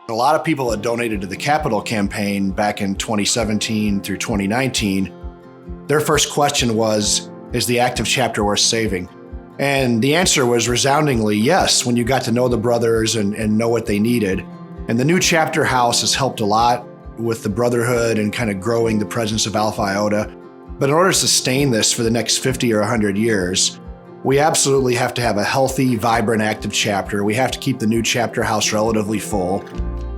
A lot of people that donated to the Capital campaign back in 2017 through 2019, their first question was, is the active chapter worth saving? And the answer was resoundingly yes, when you got to know the brothers and know what they needed. And the new chapter house has helped a lot with the brotherhood and kind of growing the presence of Alpha Iota. But in order to sustain this for the next 50 or 100 years, we absolutely have to have a healthy, vibrant, active chapter. We have to keep the new chapter house relatively full.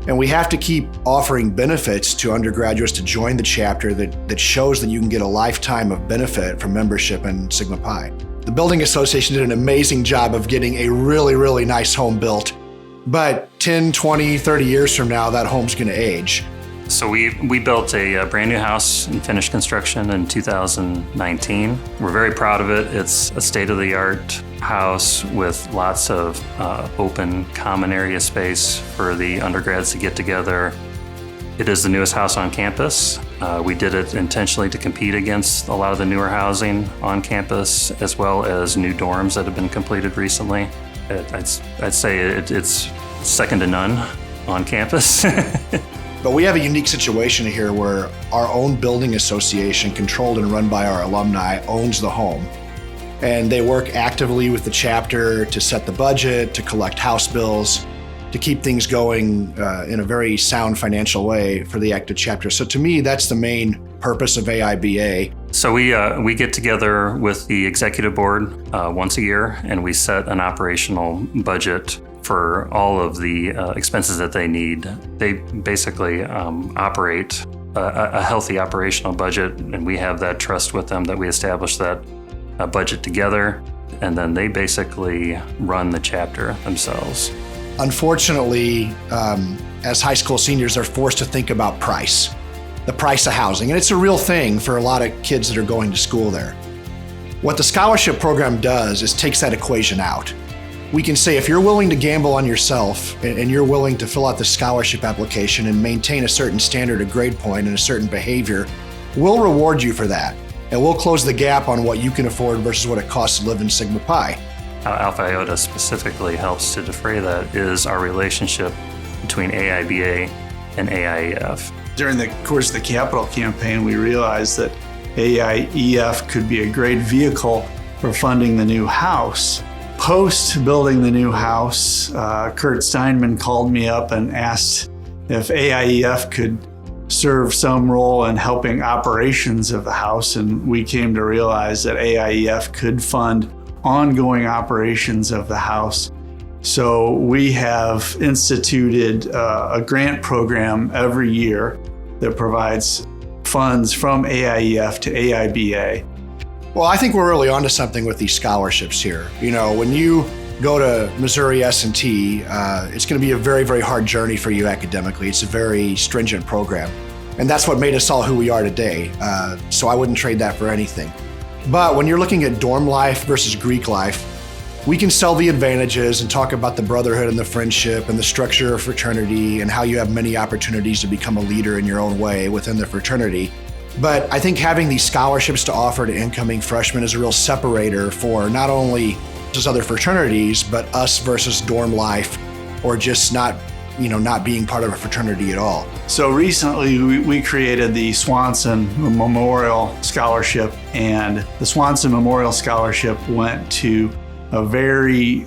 And we have to keep offering benefits to undergraduates to join the chapter that shows that you can get a lifetime of benefit from membership in Sigma Pi. The Building Association did an amazing job of getting a really, really nice home built. But 10, 20, 30 years from now, that home's going to age. So we built a brand new house and finished construction in 2019. We're very proud of it. It's a state-of-the-art house with lots of open common area space for the undergrads to get together. It is the newest house on campus. We did it intentionally to compete against a lot of the newer housing on campus, as well as new dorms that have been completed recently. I'd say it's second to none on campus. But we have a unique situation here where our own building association, controlled and run by our alumni, owns the home. And they work actively with the chapter to set the budget, to collect house bills, to keep things going in a very sound financial way for the active chapter. So to me, that's the main purpose of AIBA. So we get together with the executive board once a year, and we set an operational budget for all of the expenses that they need. They basically operate a healthy operational budget, and we have that trust with them that we establish that budget together, and then they basically run the chapter themselves. Unfortunately, as high school seniors, they're forced to think about price, the price of housing, and it's a real thing for a lot of kids that are going to school there. What the scholarship program does is takes that equation out. We can say if you're willing to gamble on yourself and you're willing to fill out the scholarship application and maintain a certain standard, a grade point, and a certain behavior, we'll reward you for that. And we'll close the gap on what you can afford versus what it costs to live in Sigma Pi. How Alpha Iota specifically helps to defray that is our relationship between AIBA and AIEF. During the course of the Capital campaign, we realized that AIEF could be a great vehicle for funding the new house. Post building the new house, Kurt Steinmann called me up and asked if AIEF could serve some role in helping operations of the house, and we came to realize that AIEF could fund ongoing operations of the house. So we have instituted a grant program every year that provides funds from AIEF to AIBA. Well, I think we're really onto something with these scholarships here. You know, when you go to Missouri S&T, it's going to be a very, very hard journey for you academically. It's a very stringent program. And that's what made us all who we are today. So I wouldn't trade that for anything. But when you're looking at dorm life versus Greek life, we can sell the advantages and talk about the brotherhood and the friendship and the structure of fraternity and how you have many opportunities to become a leader in your own way within the fraternity. But I think having these scholarships to offer to incoming freshmen is a real separator for not only just other fraternities, but us versus dorm life, or just not being part of a fraternity at all. So recently we created the Swanson Memorial Scholarship, and the Swanson Memorial Scholarship went to a very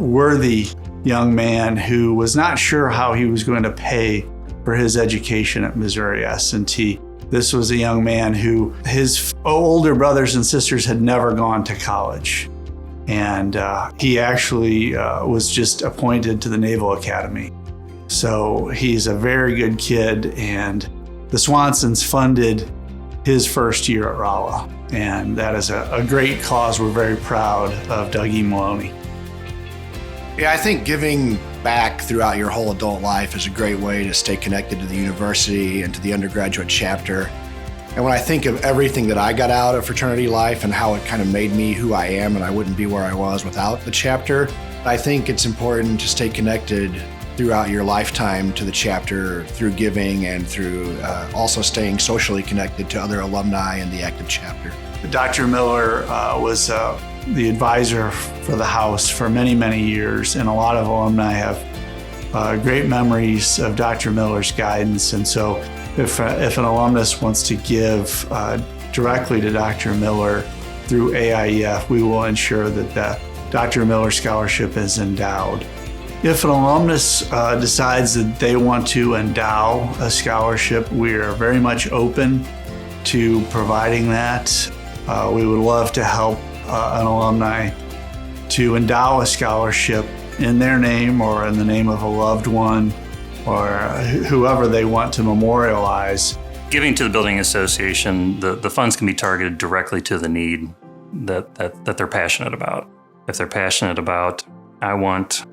worthy young man who was not sure how he was going to pay for his education at Missouri S&T. This was a young man who his older brothers and sisters had never gone to college. And he actually was just appointed to the Naval Academy. So he's a very good kid, and the Swansons funded his first year at Rolla. And that is a great cause. We're very proud of Dougie Maloney. Yeah, I think giving back throughout your whole adult life is a great way to stay connected to the university and to the undergraduate chapter. And when I think of everything that I got out of fraternity life and how it kind of made me who I am, and I wouldn't be where I was without the chapter, I think it's important to stay connected throughout your lifetime to the chapter through giving and through also staying socially connected to other alumni in the active chapter. Dr. Miller was the advisor for the house for many, many years, and a lot of alumni have great memories of Dr. Miller's guidance. And so if an alumnus wants to give directly to Dr. Miller through AIEF, we will ensure that the Dr. Miller Scholarship is endowed. If an alumnus decides that they want to endow a scholarship, we are very much open to providing that. We would love to help an alumni to endow a scholarship in their name or in the name of a loved one or whoever they want to memorialize. Giving to the Building Association, the funds can be targeted directly to the need that they're passionate about. If they're passionate about, I want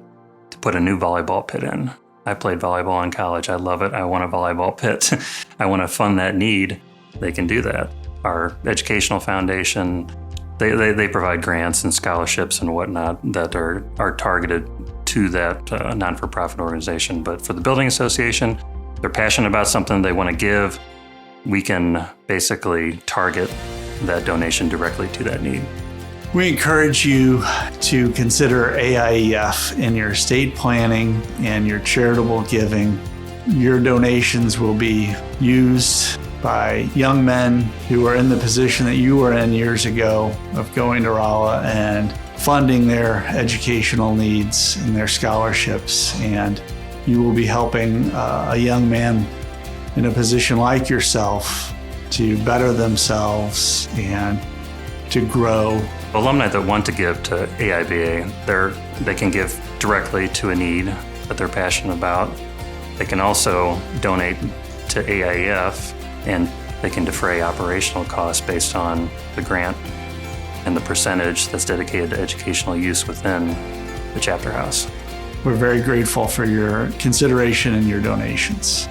to put a new volleyball pit in. I played volleyball in college. I love it. I want a volleyball pit. I want to fund that need. They can do that. Our educational foundation, they provide grants and scholarships and whatnot that are targeted to that non-for-profit organization. But for the Building Association, they're passionate about something they want to give. We can basically target that donation directly to that need. We encourage you to consider AIEF in your estate planning and your charitable giving. Your donations will be used by young men who are in the position that you were in years ago of going to Rolla and funding their educational needs and their scholarships. And you will be helping a young man in a position like yourself to better themselves and to grow. Alumni that want to give to AIBA, they can give directly to a need that they're passionate about. They can also donate to AIEF, and they can defray operational costs based on the grant and the percentage that's dedicated to educational use within the chapter house. We're very grateful for your consideration and your donations.